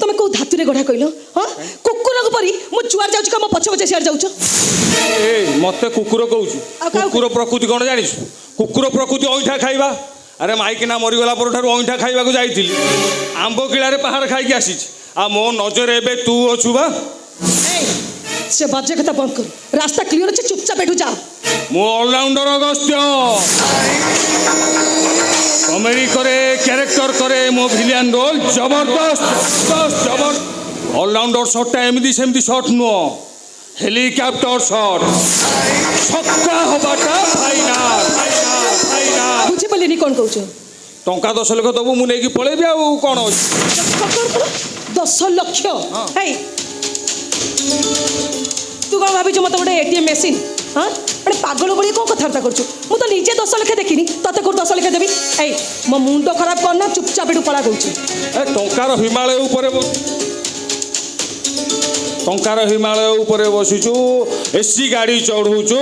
तुम कौ धातुरे गढ़ा कहल हाँ कुकुर परी मु जुआर जाऊँ कम पछ पछे सियार जाऊँ ए मत कुकुर कहू कुकुर प्रकृति कौन जानी कुकुर प्रकृति अईठा खाइबा अरे माइकिना मरीगला पर अईठा खाइबा को जाइली आंब किलारे पहाड़ खाई आसी आ मो नजर एबे तू अछु बा से बाजे कथा बंद कर रास्ता क्लियर अच्छे चुपचाप बैठू जा मो ऑलराउंडर अगस्त्य कॉमेडी करे कैरेक्टर करे मो विलियन रोल जबरदस्त जबर ऑलराउंडर शॉटटा एमदी सेमदी शॉट नुओ हेलिकॉप्टर शॉट छक्का होबाटा फाइनल फाइनल बुझे पलेनी कौन कहूछ टंका 10 लाख दबु मु नेकी पळेबी आ कोन 10 लाख हे तू कौन भाभी मत गोटे एटीएम मेसीन हाँ अरे पागल भाई कौन कथबार्ता कर तो निजे 10 लाख देखनी तते कौन 10 लाख देवी ऐ मो मुंड खराब करना चुपचाप एटू पला कहूँ टंकार हिमालय ऊपर टंकार हिमालय ऊपर बसीचु एसी गाड़ी चढ़ुचु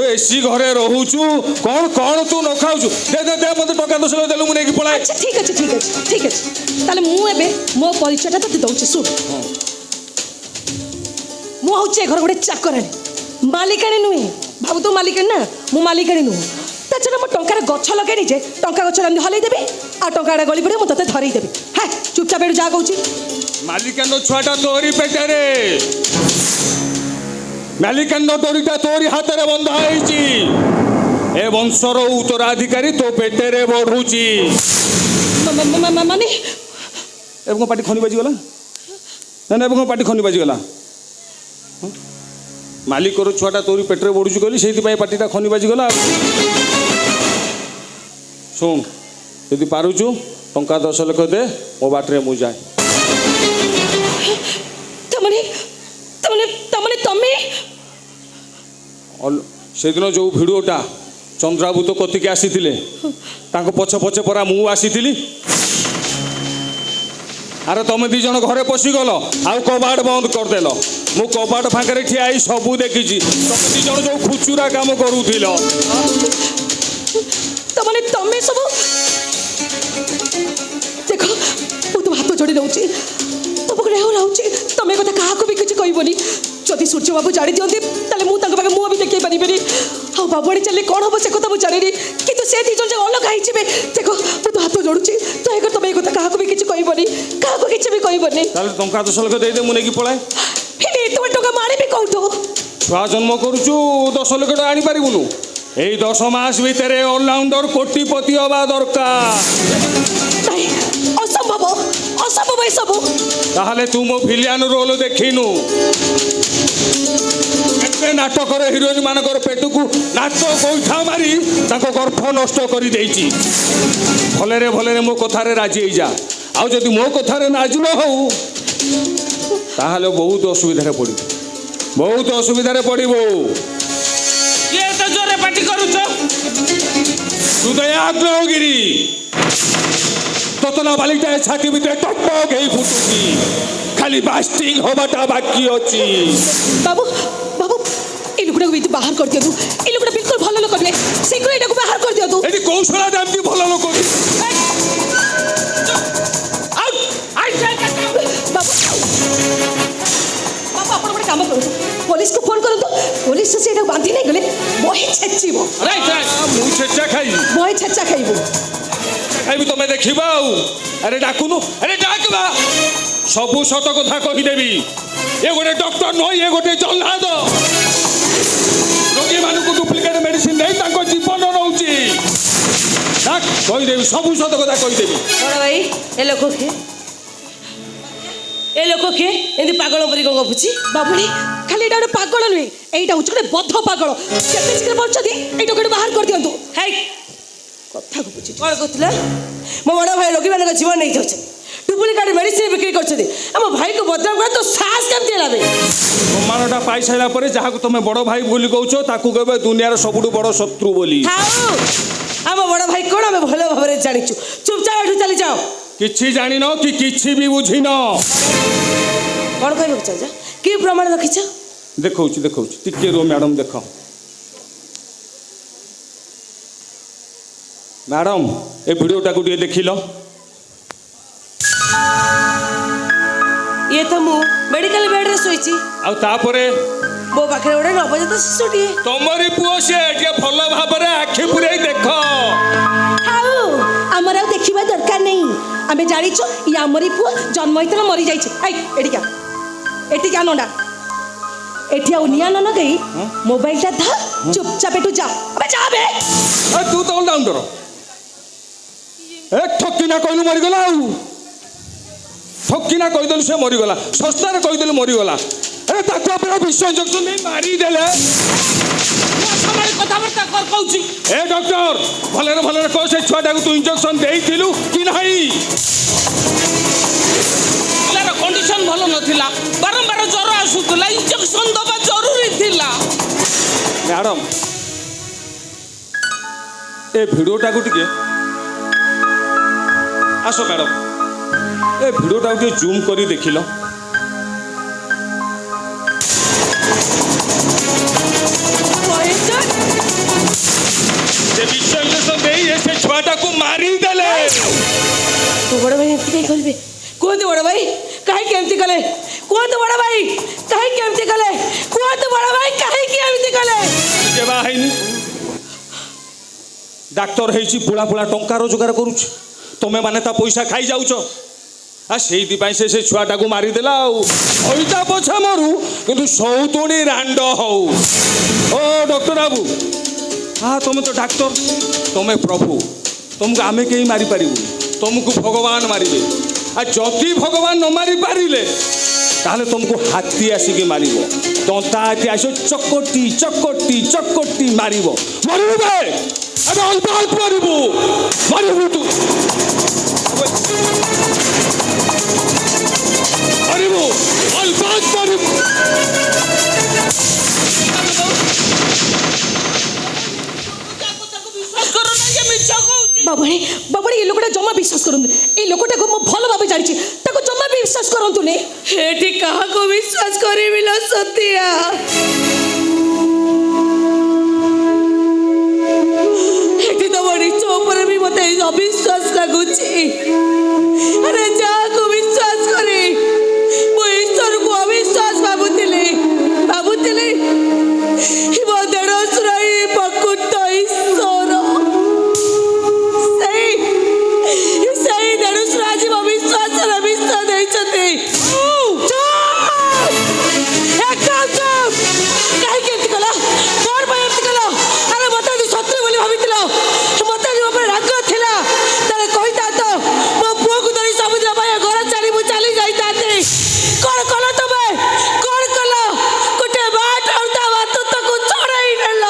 एसी घरे रहूचु कौन कौन तू न खाऊचु दे दे दे मते टंका 10 लाख देलु मु नेकी पळाय अच्छा ठीक अच्छे ठीक अच्छे ठीक अच्छे ताले मु एबे मो परिचयटा तते दउची सुन मु हूँ घर गोटे चाकराणी मालिकाणी नुहे भाव तू मालिकाणी ना मु मालिकाणी नुह ता छड़ा मो टंकार गछ लगे जे टंका गछ हलई देबी आ टंका गली पड़े मुझे धरई देबी है चुपचाप एटू जा कहूँ मालिकानो छुआटा तोरी पेटरे मालिकानो डोरीटा तोरी हाथ रे बंधा होईची ए वंशर उत्तराधिकारी तो पेटेरे बढ़ुची माने एबको पाटी खनी बाजी गला ना एबको पाटी खनी बाजी गला मालिकर छुआटा तोरी पेटरे बढ़ुची कहली से पार्टीटा खनी बाजी गला शुण यदि पारुचु टंका 10 लाख दे मो बाटरे मु जाए तमने तमने तमने तमे से दिन जो भिडियोटा चंद्राबू तो कतिके आसी पछे पछे परा मु आसी अरे तुम दी जन घरे पशिगल आउ कबाट बंद करदेल मु कबाट फाँके ठिया सबू देखी तुम दी जन जो खुचुरा काम करूल तमने तमे सब देखो मु तो हाथ जोड़ी नौची तुम लाऊची तमें कथा क्या भी किसी कहबनी जदि सूर्य बाबू जाणी दिखती ताले मुझे मुँह भी देखे पारि हाँ बाबुआणी चलिए कौन हम से कथा मुझे जानी कि से दी जन अलग हो देखो मु तो हाथ जोड़ुची तो तुम कथा क्या भी किसी कहबनी क्या किसी भी कहबनी टंका 10 लाख दे मु नहीं पलाए तुम टंका मारी भी कौटो छुआ जन्म करुचु 10 लाख आनी पारिबुनु एई 10 मास भितर ऑलराउंडर कोटिपति हवा दरकार नहीं असंभव असंभव ये सब ताहले तू मो विलियन रोल देखिनु एते नाटक हिरोइन मानकर पेटू को नाच गोईठा मारी ताको गर्भ नष्ट करी देइची भले रे मो कथारे राजी हो जा आउ जदि मो कथारे राजी न हो ताहले बहुत असुविधा पड़ी बहुत असुविधा पड़ो ये तो जोरे पार्टी करूछ हृदयाग्रहगिरी तोतला बालिटा छाती भीतर टपक गई फुटुची खाली बास्टिंग होबाटा बाकी अछि बाबू बाबू ए लुकड़ा को बाहर कर दियो ए लुकड़ा बिल्कुल भलो लोक बे शीघ्र एटा को बाहर कर दियो एटी कौशला दामती भलो लोक बाबू बाबू अपन काम करू पुलिस को फोन करू पुलिस से एटा बांधी नहीं गले बही छेचिबो राइट मु छेचा खाई बही छेचा खाइबो खाइबी तमे देखिबा अरे डाकुनु अरे डाकबा सबु सत कथा कहि देबी ए गोटे डॉक्टर न ये गोटे जल्लाद रोगी मानक डुप्लिकेट मेडिसिन नहीं ताको जीवन नउची डाक कहि देबी सबु सत कथा कहि देबी बड़ा भाई ए लोक के एंदी पागल परी गंग पुची बाबुनी खाली एटा गोटे पागल नुहे एटा होछ गोटे बद्ध पागल केते शीघ्र पहुंचदी एटा गोटे बाहर कर दियंतु हाय कथा को बुझी कौन कहला मो बड़ा भाई रोगी मानक जीवन नहीं जाउछ डुप्लिकेट मेडिसिन बिक्री करछदी हम भाई को बदनाम कर तो साहस केमती लाबे सम्मानटा पाई साइला परे जहा को तुमे बड़ भाई बोली कहउछो ताकू कहबे दुनियार सबुठु बड़ शत्रु बोली थाउ हम बड़ा भाई कोन हम भलो भाबरे जानिछु चुपचाप एठू चली जाओ किछि जानि न कि किछि भी बुझी न कौन कहबो चाचा की प्रमाण रखिछ देखौछि टिके रो मैडम देखो मैडम ए वीडियोटा को देखिल ତ ମୁଁ ମେଡିକାଲ ବେଡରେ ଶୋଇଛି। ଆଉ ତାପରେ ମୋ ପାଖରେ ଗୋଟେ ନବଜାତ ଶିଶୁଟିଏ। ତମରି ପୁଅ ସେ ଟିକେ ଭଲ ଭାବରେ ଆଖି ପୁରେଇ ଦେଖ। ଆଉ ଆମର ଆଉ ଦେଖିବା ଦରକାର ନାହିଁ। ଆମେ ଜାଣିଛୁ ଇଏ ଆମରି ପୁଅ, ଜନ୍ମ ହେଇଥିଲା ମରିଯାଇଛି। ଏଠିକା ନଣ୍ଡା, ଏଠି ଆଉ ନିଆଁ ନ ଲଗେଇ ମୋବାଇଲଟା ଧ, ଚୁପଚାପ ଏଠୁ ଯା। ଆବେ ଯା ବେ। ତୁ ତ ଡାଉଣ୍ଡର ଏ ଠକିନା କହିଲୁ ମରିଗଲା। ଆଉ ଠକିନା କହିଦେଲୁ ସେ ମରିଗଲା, ଶସ୍ତାରେ କହିଦେଲୁ ମରିଗଲା। ଏ ତାକୁ ଆପଣ ବିଷ ଇଞ୍ଜେକ୍ସନ ଦେଇ ମାରିଦେଲେ। କଥାବାର୍ତ୍ତା କହୁଛି। ଏ ଡକ୍ଟର ଭଲରେ ଭଲରେ କହ, ସେ ଛୁଆଟାକୁ ତୁ ଇଞ୍ଜେକ୍ସନ ଦେଇଥିଲୁ କି ନାହିଁ? ପିଲାର କଣ୍ଡିସନ ଭଲ ନଥିଲା, ବାରମ୍ବାର ଜ୍ୱର ଆସୁଥିଲା, ଇଞ୍ଜେକ୍ସନ ଦବା ଜରୁରୀ ଥିଲା। ମ୍ୟାଡମ ଏ ଭିଡ଼ିଓଟାକୁ ଟିକେ ଆସ ମ୍ୟାଡମ, ଏ ଭିଡ଼ିଓଟାକୁ ଟିକେ ଜୁମ୍ କରି ଦେଖିଲ। ସେ ବିଷ ଇଞ୍ଜେକ୍ସନ ଦେଇ ସେ ଛୁଆଟାକୁ ମାରିଦେଲେ। ତୁ ବଡ଼ ଭାଇ ଏମିତି କାହିଁ କରିବେ? କୁହନ୍ତୁ ବଡ଼ ଭାଇ କାହିଁକି ଏମିତି କଲେ? କୁହନ୍ତୁ ବଡ଼ ଭାଇ କାହିଁକି ଏମିତି କଲେ? କୁହନ୍ତୁ ବଡ଼ ଭାଇ କାହିଁକି ଏମିତି କଲେ? କେବା ହେଇନି, ଡାକ୍ତର ହେଇଛି, ପୁଳା ପୁଳା ଟଙ୍କା ରୋଜଗାର କରୁଛି, ତମେ ମାନେ ତା ପଇସା ଖାଇ ଯାଉଛ। ସେଇଥିପାଇଁ ସେ ଛୁଆଟାକୁ ମାରିଦେଲା। ଆଉ ପଇସା ପଛେ ମରୁ, କିନ୍ତୁ ସୌତୁଣୀ ରାଣ୍ଡ ହଉ। ଓ ଡକ୍ଟର ବାବୁ, ତମେ ତ ଡାକ୍ତର, ତମେ ପ୍ରଭୁ, ତମକୁ ଆମେ କେହି ମାରିପାରିବୁ, ତମକୁ ଭଗବାନ ମାରିବେ। ଆଉ ଯଦି ଭଗବାନ ନ ମାରି ପାରିଲେ ତାହେଲେ ତମକୁ ହାତୀ ଆସିକି ମାରିବ, ଦନ୍ତା ହାତୀ ଆସିବ, ଚକଟି ଚକଟି ଚକଟି ମାରିବ। ମରିବୁ ବେ, ଆମେ ଅଳ୍ପ ଅଳ୍ପ ମରିବୁ, ମରିବୁ ତୁ ମରିବୁ, ଅଳ୍ପ ଅଳ୍ପ ମରିବୁ। ବାବୁଣି ଏ ଲୋକଟା ଜମା ବିଶ୍ୱାସ କରନ୍ତୁ। এই ଲୋକଟାକୁ ମୁଁ ଭଲ ଭାବେ ଜାଣିଛି, ତାକୁ ଜମା ବି ବିଶ୍ୱାସ କରନ୍ତୁନି। ଏଠି କାହାକୁ ବିଶ୍ୱାସ କରିବି ଲୋ ସତିଆ? ଏଠି ତମ ନିଜ ଉପରେ ବି ମତେ ଅବିଶ୍ୱାସ ଲାଗୁଛି। ଆରେ ଯାହାକୁ ବିଶ୍ୱାସ କରି ମୁଁ ଈଶ୍ୱରକୁ ଅବିଶ୍ୱାସ ଭାବୁଥିଲି ମୋ ଦେଢ଼ଶୁର ପ୍ରକୃତ ଈଶ୍ୱର। ସେଇ ଦେଢ଼ଶୁର ଆଜି ମୋ ବିଶ୍ୱାସରେ ବିଷ ଦେଇଛନ୍ତି। କାହିଁକି ଏମିତି କଲ? କ'ଣ ପାଇଁ ଏମିତି କଲ? ଆରେ ମତେ ଆଜି ଶତ୍ରୁ ବୋଲି ଭାବିଥିଲ, ମତେ ଆଜି ମୋ ଉପରେ ରାଗ ଥିଲା, ତାହେଲେ କହିଥାନ୍ତ ମୋ ପୁଅକୁ ଧରି ସବୁଦିନ ପାଇଁ ଘର ଛାଡ଼ି ମୁଁ ଚାଲି ଯାଇଥାନ୍ତି। କ'ଣ କଲ ତମେ? କ'ଣ କଲ? ଗୋଟେ ବାଟ ଆଉ ତା ବାତକୁ ଛଡ଼େଇ ନେଲ।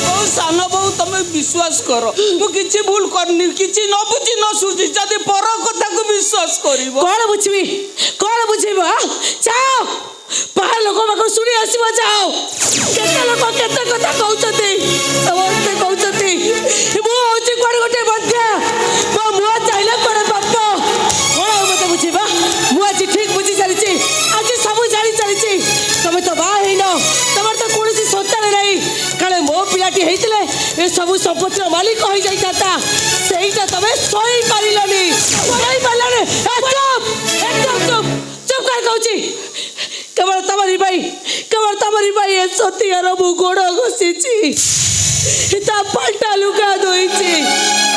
ବୋଉ, ସାନ ବୋଉ, ତମେ ବିଶ୍ୱାସ କର, ମୁଁ କିଛି ଭୁଲ କରିନି, କିଛି ନ ବୁଝି ନ ସୁଝି ଯଦି ପର କଥାକୁ ବିଶ୍ୱାସ କରିବ। କ'ଣ ବୁଝିବି? କ'ଣ ବୁଝିବ? ଯାଅ ବାହାର ଲୋକ ପାଖରୁ ଶୁଣି ଆସିବ। ଯାଅ, କେତେ ଲୋକ କେତେ କଥା କହୁଛନ୍ତି, ସମସ୍ତେ କହୁଛନ୍ତି ମୁଁ ହଉଛି କୁଆଡ଼େ ଗୋଟେ ବନ୍ଧ୍ୟା, ମୋ ମୁହଁ ଚାହିଁଲେ କୁଆଡ଼େ ପାପ। କ'ଣ ଆଉ ମତେ ବୁଝିବା? ମୁଁ ଆଜି ଠିକ୍ ବୁଝି ଚାଲିଛି, ଆଜି ସବୁ ଜାଣି ଚାଲିଛି। ତମେ ତ ବାହା ହେଇନ, ତମର ତ କୌଣସି ସନ୍ତାନ ନାହିଁ। କାଳେ ମୋ ପିଲାଟି ହେଇଥିଲେ ଏ ସବୁ ସମ୍ପତ୍ତିର ମାଲିକ ହୋଇଯାଇଥାନ୍ତା, ସେଇଟା ତମେ ଶୋଇପାରିଲନି। ଶୋଇପାରିଲନି? ଚୁପ୍ କାହିଁ କହୁଛି? କେବଳ ତମରି ପାଇଁ ଏ ସତିଆର ମୁଁ ଗୋଡ଼ ଘଷିଛି, ତା ପାଲ୍ଟା ଲୁଗା ଧୋଇଛି।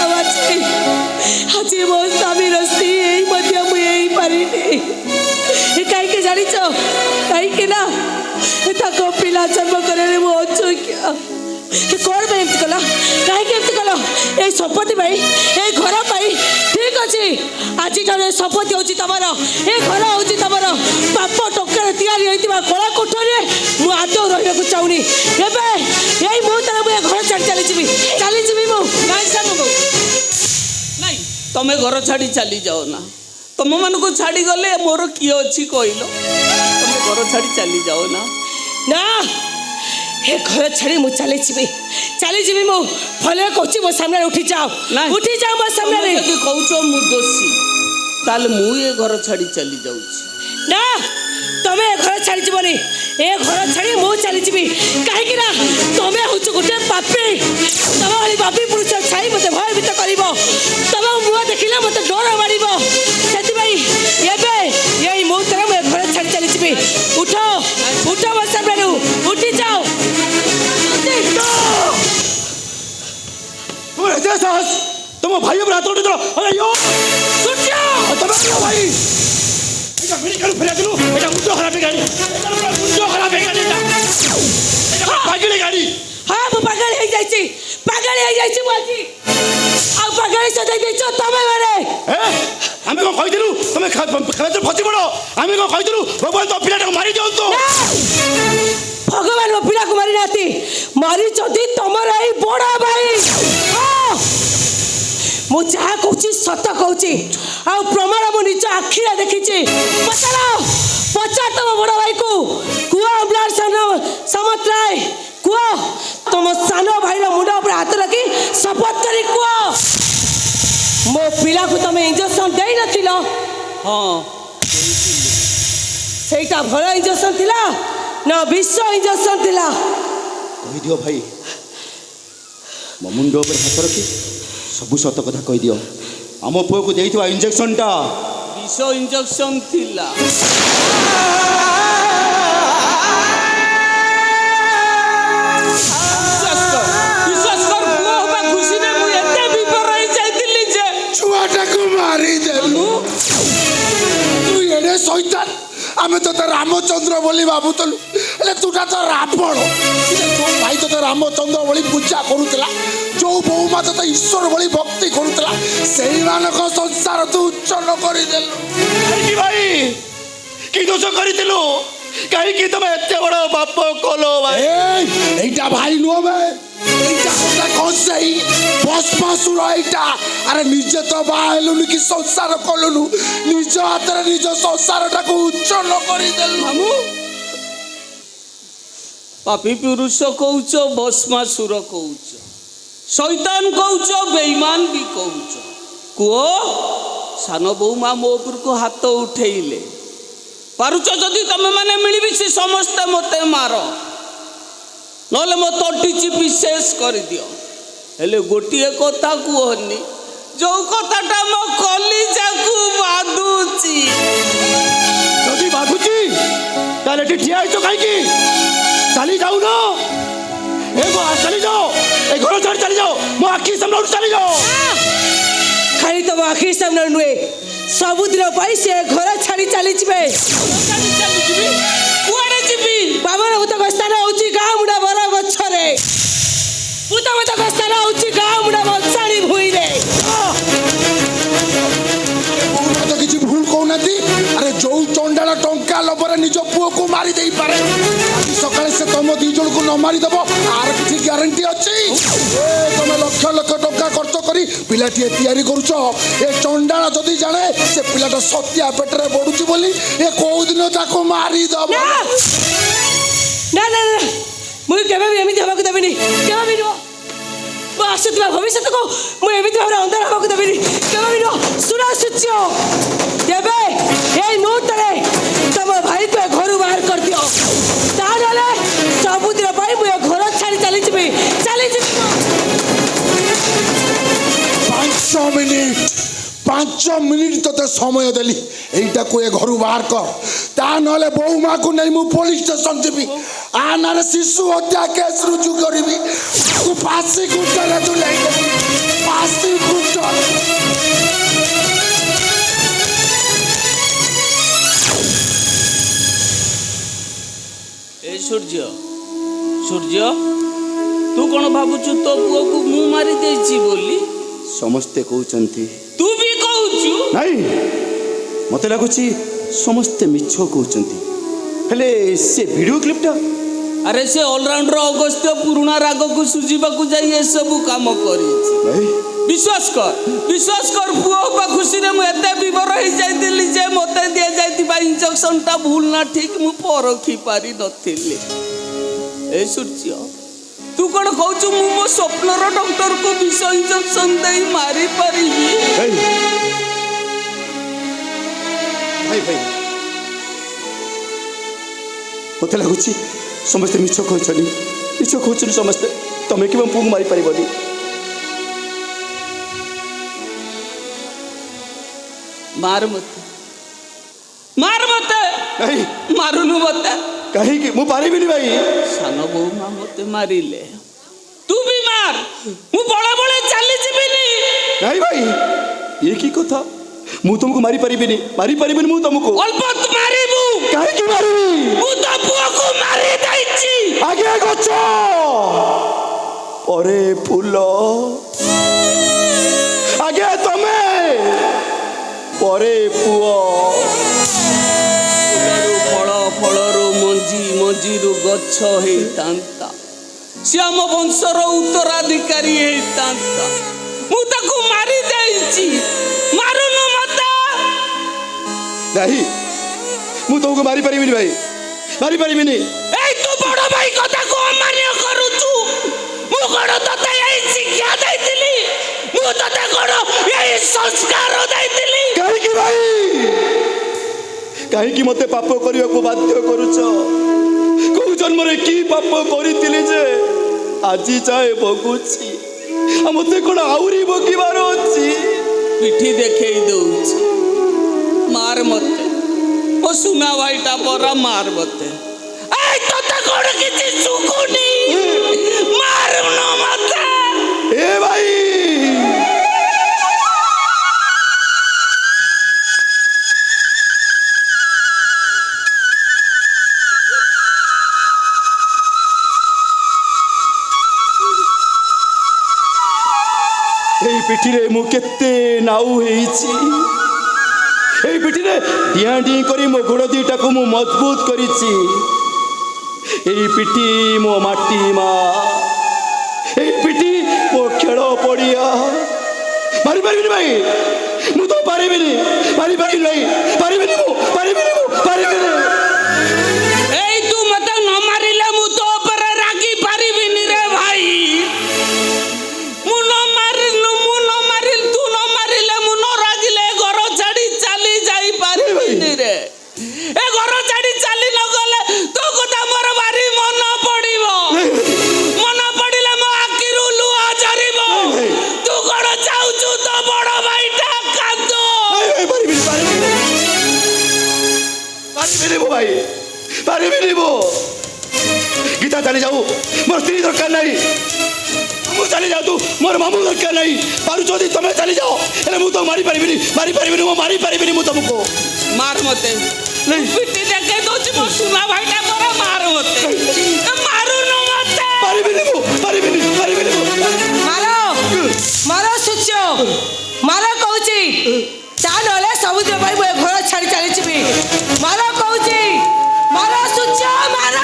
ଆଉ ଆଜି ମୋ ସ୍ୱାମୀର ସ୍ତ୍ରୀ ଏଇ ମଧ୍ୟ ମୁଁ ହେଇପାରିନି। କାହିଁକି ଜାଣିଛ? କାହିଁକି ନା ତାଙ୍କ ପିଲା ଜନ୍ମ କରିବାରେ ମୁଁ ଅଯୋଗ୍ୟ। କ'ଣ ପାଇଁ ଏମିତି କଲ? କାହିଁକି ଏମିତି କଲ? ଏଇ ସମ୍ପତ୍ତି ପାଇଁ, ଏଇ ଘର ପାଇଁ? ଠିକ୍ ଅଛି, ଆଜିଠାରୁ ଏ ସମ୍ପତ୍ତି ହେଉଛି ତମର, ଏ ଘର ହେଉଛି ତମର। ପାପ ଟଙ୍କାରେ ତିଆରି ହେଇଥିବା କଳା କୋଠରୀରେ ମୁଁ ଆଦୌ ରହିବାକୁ ଚାହୁଁନି। ଏବେ ଏଇ ମୁହୂର୍ତ୍ତରେ ମୁଁ ଏ ଘର ଛାଡ଼ି ଚାଲିଯିବି ମୁଁ। ନାଇଁ ସାନ ବୋଉ, ନାଇଁ, ତମେ ଘର ଛାଡ଼ି ଚାଲି ଯାଅ ନା। ତମମାନଙ୍କୁ ଛାଡ଼ି ଗଲେ ମୋର କିଏ ଅଛି କହିଲ? ତମେ ଘର ଛାଡ଼ି ଚାଲି ଯାଅ ନା। ନା, ଏ ଘର ଛାଡ଼ି ମୁଁ ଚାଲିଯିବି ମୁଁ। ଫଳରେ କହୁଛି ମୋ ସାମ୍ନାରେ ଉଠିଯାଅ ମୋ ସାମ୍ନାରେ। ଯଦି କହୁଛ ମୁଁ ଦୋଷୀ, ତାହେଲେ ମୁଁ ଏ ଘର ଛାଡ଼ି ଚାଲି ଯାଉଛି। ନା, ତମେ ଏ ଘର ଛାଡ଼ିଯିବନି, ଏ ଘର ଛାଡ଼ି ମୁଁ ଚାଲିଯିବି। କାହିଁକି ନା ତମେ ହଉଛ ଗୋଟେ ପାପୀ। ତମ ଭଳି ପାପୀ ପୁରୁଷ ଛାଇ ମତେ ଭୟଭୀତ କରିବ, ତମ ମୁହଁ ଦେଖିଲେ ମତେ ଡର ମାଡ଼ିବ। ସେଥିପାଇଁ ଏବେ ଏଇ ମୁହୂର୍ତ୍ତରେ ମୁଁ ମୋ ଭାଇ ଉପରେ ହାତ ଉଠେଇଥିଲ ଅಯ್ୟୋ ସୂର୍ଯ୍ୟ ତମେ କିଏ ଭାଇ ଏଇଟା ମେଡିକାଲ ଫେରାଇଥିଲୁ ଏଇଟା ମୁଣ୍ଡ ଖରାପ ଗାଡ଼ି ମୁଣ୍ଡ ଖରାପ ଗାଡ଼ି ଏଇଟା ପାଗଳି ଗାଡ଼ି ହଁ ମୁଁ ପାଗଳ ହେଇଯାଇଛି ମୁଁ ଆଜି ଆଉ ପାଗଳ ସଜାଇ ଦେଇଛ ତମେ ମାନେ ଆମେ କ'ଣ କହିଥିଲୁ ତମେ ଖେଳରେ ଫସି ପଡ଼ ଆମେ କ'ଣ କହିଥିଲୁ ଭଗବାନ ତ ପିଲାଟାକୁ ମାରି ଦିଅନ୍ତୁ ଭଗବାନ ମୋ ପିଲାକୁ ମାରି ନାହାନ୍ତି ମାରିଛନ୍ତି ତମର ଏଇ ବଡ଼ ଭାଇ ମୁଁ ଯାହା କହୁଛି ସତ କହୁଛି ଆଉ ପ୍ରମାଣ ମୁଁ ନିଜ ଆଖିରେ ଦେଖିଛି ପଚାର ତମ ବଡ଼ ଭାଇକୁ କୁହ ସମତ୍ରାୟ କୁହ ତମ ସାନ ଭାଇର ମୁଣ୍ଡ ଉପରେ ହାତ ରଖି ଶପଥ କରି କୁହ ମୋ ପିଲାକୁ ତମେ ଇଞ୍ଜେକ୍ସନ ଦେଇନଥିଲ ହଁ ସେଇଟା ଭଲ ଇଞ୍ଜେକ୍ସନ ଥିଲା ନା ବିଷ ଇଞ୍ଜେକ୍ସନ ଥିଲା କହିଦିଅ ଭାଇ ମୋ ମୁଣ୍ଡ ଉପରେ ହାତ ରଖି ସବୁ ସତ କଥା କହିଦିଅ ଆମ ପୁଅକୁ ଦେଇଥିବା ଇଞ୍ଜେକ୍ସନଟା ବିଷ ଇଞ୍ଜେକ୍ସନ ଥିଲା ବିଶ୍ୱାସ କର ପୁଅ ହେବା ଖୁସିରେ ମୁଁ ଏତେ ବିପର ହେଇଯାଇଥିଲି ଯେ ଛୁଆଟାକୁ ମାରିଦେଲୁ ତୁ ଏଡ଼େ ଶୈତାନ ଆମେ ତୋତେ ରାମଚନ୍ଦ୍ର ବୋଲି ଭାବୁଥିଲୁ ହେଲେ ତୁଟା ତ ରାବଣ ଯୋଉ ଭାଇ ତୋତେ ରାମଚନ୍ଦ୍ର ଭଳି ପୂଜା କରୁଥିଲା ଯୋଉ ବୋଉ ମା ତୋତେ ଈଶ୍ୱର ଭଳି ଭକ୍ତି କରୁଥିଲା ସେଇମାନଙ୍କ ସଂସାର ତୁ ଉଚ୍ଛନ୍ନ କରିଦେଲୁ କାହିଁକି ଭାଇ କି ଦୋଷ କରିଥିଲୁ କାହିଁକି ତମେ ଏତେ ବଡ଼ ପାପ କଲ ଭାଇ এইটা ভাই নয় বে এইটা কথা কইছাই ভস্মাসুর এইটা আরে নিজে তো বাহেলুনি কি সংসার কলুনু নিজ হাতের নিজ সংসারটাকে উচ্ছন্ন করে দেলু মামু পাপি পুরুষ কৌছ ভস্মাসুর কৌছ শৈতান কৌছ বেঈমান বি কৌছ কুଅ সান বৌমা ମୋ ଉପରକୁ ହାତ ଉଠେଇଲେ ପାରୁଛ ଯଦି ତମେ ମାନେ ମିଳିମିଶି ସମସ୍ତେ ମୋତେ ମାର ନହେଲେ ମୋ ତଣ୍ଟି ଚିପି ଶେଷ କରିଦିଅ ହେଲେ ଗୋଟିଏ କଥା କୁହନି ଯୋଉ କଥାଟା ମୋ କଲିଜାକୁ ବାଧୁଛି ଯଦି ବାଧୁଛି ତାହେଲେ ଏଠି ଠିଆ ହେଇଛ କାହିଁକି ଚାଲି ଯାଉନ ଚାଲି ଯାଅ ଏ ଘର ଛାଡ଼ି ଚାଲି ଯାଅ ମୋ ଆଖି ସାମ୍ନାରୁ ଚାଲି ଯାଅ ଖାଲି ତମ ଆଖି ସାମ୍ନାରେ ନୁହେଁ ସବୁଦିନ ପାଇଁ ସେ ଘର ଛାଡ଼ି ଚାଲିଯିବେ କୁଆଡ଼େ ଯିବି ବାବର ଭୂତଙ୍କ ସ୍ଥାନ ହଉଛି ଗାଁ ମୁଣ୍ଡା ବର ଗଛରେ ଭୂତଙ୍କ ସ୍ଥାନ ହଉଛି ଗାଁ ମୁଣ୍ଡା ବଂଶାଣୀ ଭୂଇଁରେ তো কিছু ভুল কৌনাতি আরে যৌ চন্ডাল টঙ্কা লোভরে নিজ পুয়কু মারি দেই পারে আজ সকালে সে তোম দুই জনকু ন মারি দেব আর কিছু গ্যারান্টি আছে তুমি লক্ষ লক্ষ টঙ্কা খরচ করি পিলাটিয়ে তৈরি করছ এ চন্ডাল যদি জানে সে পিলাটা সত্যিয়া পেটরে বড়ুছি বলি এ কোদিন তাকে মারি দেব ନା ନା ନା ମୁଁ କେବେ ବି ଏମିତି ହେବାକୁ ଦେବିନି କେବେ ବି ନୁହଁ ମୁଁ ଆସୁଥିବା ଭବିଷ୍ୟତକୁ ମୁଁ ଏମିତି ଭାବରେ ଅନ୍ଧାର ହେବାକୁ ଦେବିନି କେବେ ବି ନୁହଁ ଶୁଣ ସୂର୍ଯ୍ୟ ତେବେ ଏଇ ମୁହୂର୍ତ୍ତରେ ତମ ଭାଇକୁ ଏ ଘରୁ ବାହାର କରିଦିଅ ତା ନହେଲେ ସବୁଦିନ ପାଇଁ ମୁଁ ଏ ଘର ଛାଡ଼ି ଚାଲିଯିବି 5 মিনিট তোতে সময় দেলি এইটাকু এ ঘরু বাহার কর তা নহলে বউ মাকু নেই মু পুলিশ স্টেশন যাবি আর না শিশু হত্যা কেস রুজু করিবি তু ফাঁসি গুন্ডারে তুলাই দেবি ফাঁসি গুন্ডা ଏ ସୂର୍ଯ୍ୟ ସୂର୍ଯ୍ୟ ତୁ କ'ଣ ଭାବୁଛୁ ତୋ ପୁଅକୁ ମୁଁ ମାରି ଦେଇଛି ବୋଲି ସମସ୍ତେ କହୁଛନ୍ତି ତୁ ବି କହୁଛୁ ନାଇଁ ମତେ ଲାଗୁଛି ସମସ୍ତେ ମିଛ କହୁଛନ୍ତି ହେଲେ ସେ ଭିଡ଼ିଓ କ୍ଲିପ୍ଟା ଆରେ ସେ ଅଲରାଉଣ୍ଡର ଅଗସ୍ତ୍ୟ ପୁରୁଣା ରାଗକୁ ସୁଝିବାକୁ ଯାଇ ଏସବୁ କାମ କରିଛି ବିଶ୍ୱାସ କର ପୁଅ ହେବା ଖୁସିରେ ମୁଁ ଏତେ ବିଭୋର ହେଇଯାଇଥିଲି ଯେ ମୋତେ ଦିଆଯାଇଥିବା ଇଞ୍ଜେକ୍ସନଟା ଭୁଲ ନା ଠିକ୍ ମୁଁ ପରଖି ପାରିନଥିଲି ଏ ସୂର୍ଯ୍ୟ ତୁ କ'ଣ କହୁଛୁ ମୁଁ ମୋ ସ୍ୱପ୍ନର ଡକ୍ଟରକୁ ବିଷ ଇଞ୍ଜେକ୍ସନ ଦେଇ ମାରିପାରିବି ଭାଇ ମତେ ଲାଗୁଛି ସମସ୍ତେ ମିଛ କହୁଛନ୍ତି ସମସ୍ତେ ତମେ କେବେ ପୁଅକୁ ମାରିପାରିବନି ମାର ମତେ ମାରୁନୁ ମତେ କାହିଁକି ମୁଁ ପାରିବିନି ଭାଇ ସାନ ବୋଉ ମା ମତେ ମାରିଲେ ତୁ ବି ମାର ମୁଁ ବଳେ ବଳେ ଚାଲିଯିବିନି ନାଇଁ ଭାଇ ଇଏ କି କଥା ମୁଁ ତୁମକୁ ମାରିପାରିବିନି ମୁଁ ତୁମକୁ ଅଳ୍ପ ମାରିବୁ। କାହିଁକି ମାରିବି ମୁଁ ତ ପୁଅକୁ ମାରି ଦେଇଛି। ଆଗେ ଗଛ ପରେ ଫୁଲ ଆଗେ ତମେ ପରେ ପୁଅ ଫୁଲରୁ ଫଳ, ଫଳରୁ ମଞ୍ଜି, ମଞ୍ଜିରୁ ଗଛ ହେଇଥାନ୍ତା। ସେ ଆମ ବଂଶର ଉତ୍ତରାଧିକାରୀ ହେଇଥାନ୍ତା। ମୁଁ ତାକୁ ମାରି ଦେଇଛି। ମାରୁନୁ ମତେ। ନାହିଁ ମୁଁ ତୁମକୁ ମାରିପାରିବିନି ଭାଇ ମାରିପାରିବିନି। ଏଇ ତୁ ବଡ ଭାଇ କଥାକୁ ଅମାନ୍ୟ କରୁଛୁ। ମୁଁ କଣ ତତେ ଏଇ ଶିକ୍ଷା ଦେଇଥିଲି? ମୁଁ ତତେ କଣ ଏଇ ସଂସ୍କାର ଦେଇଥିଲି? କାହିଁକି ଭାଇ କାହିଁକି ମତେ ପାପ କରିବାକୁ ବାଧ୍ୟ କରୁଛ? କୋଉ ଜନ୍ମରେ କି ପାପ କରିଥିଲି ଯେ ଆଜି ଯାଏ ଭୋଗୁଛି? ଆଉ ମତେ କଣ ଆହୁରି ଭୋଗିବାର ଅଛି? ପିଠି ଦେଖେଇ ଦଉଛି। ମାର ମତେ। ଓ ସୁନା ଭାଇଟା ପରା ମାର ମତେ। ଏଇ ତତେ କଣ କିଛି ଶୁଭୁନି? ମାରୁନୁ ମତେ। ଏ ଭାଇ এই পিঠিরে মু কেতে নাউ হয়েছি। এই পিঠিরে ডিয়া ডি করে মো গোড় দুইটাকে মু মজবুত করেছি। এই পিঠি মো মাটি মা, এই পিঠি মো খেল পড়িয়া। মারি পারিবিনি ভাই মু তো পারিবিনি ভাই পারিবিনি এই তু মতে ন মারিলে মু তো উপরে রাগি পারিবিনি রে ভাই। মু ন মারিল তু ন মারিলে মু ন রাগিলে ঘর ছাড়ি চালি যাই পারিবিনি রে। এ ঘর ছাড়ি চালি ন গলে তো কথা মোর ভারি মন পড়িব। মন পড়িলে মো আখিরু লুহা ঝরিব। তু কଣ চাউছু তো বড় ভাইটা কাঁদো। ভাই পারিবিনি মু। গীতা চালি যাও মোর স্ত্রী দরকার নাই। ମୁଁ ଚାଲି ଯାଉ ତୁ ମୋର ମାମୁଁ ଦରକାର ନାହିଁ। ପାରୁଛ ଯଦି ତମେ ଚାଲି ଯାଅ ହେଲେ ମୁଁ ତ ମାରିପାରିବିନି ମୁଁ ମାରିପାରିବିନି ମୁଁ ତମକୁ। ମାର ମତେ। ପିଠି ଦେଖେଇ ଦଉଛି ମୋ ସୁନା ଭାଇଟା ପରା ମାର ମତେ। ମାରୁନୁ ମତେ। ପାରିବିନି ମୁଁ। ମାର ସୂର୍ଯ୍ୟ ମାର କହୁଛି। ତା ନହେଲେ ସବୁଦିନ ପାଇଁ ମୁଁ ଏ ଘର ଛାଡ଼ି ଚାଲିଯିବି। ମାର କହୁଛି। ମାର ସୂର୍ଯ୍ୟ ମାର।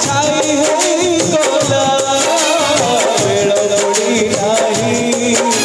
ଛାଇ ହେଇ ଗଲା ବେଳ ବୁଡ଼ି ନାହିଁ।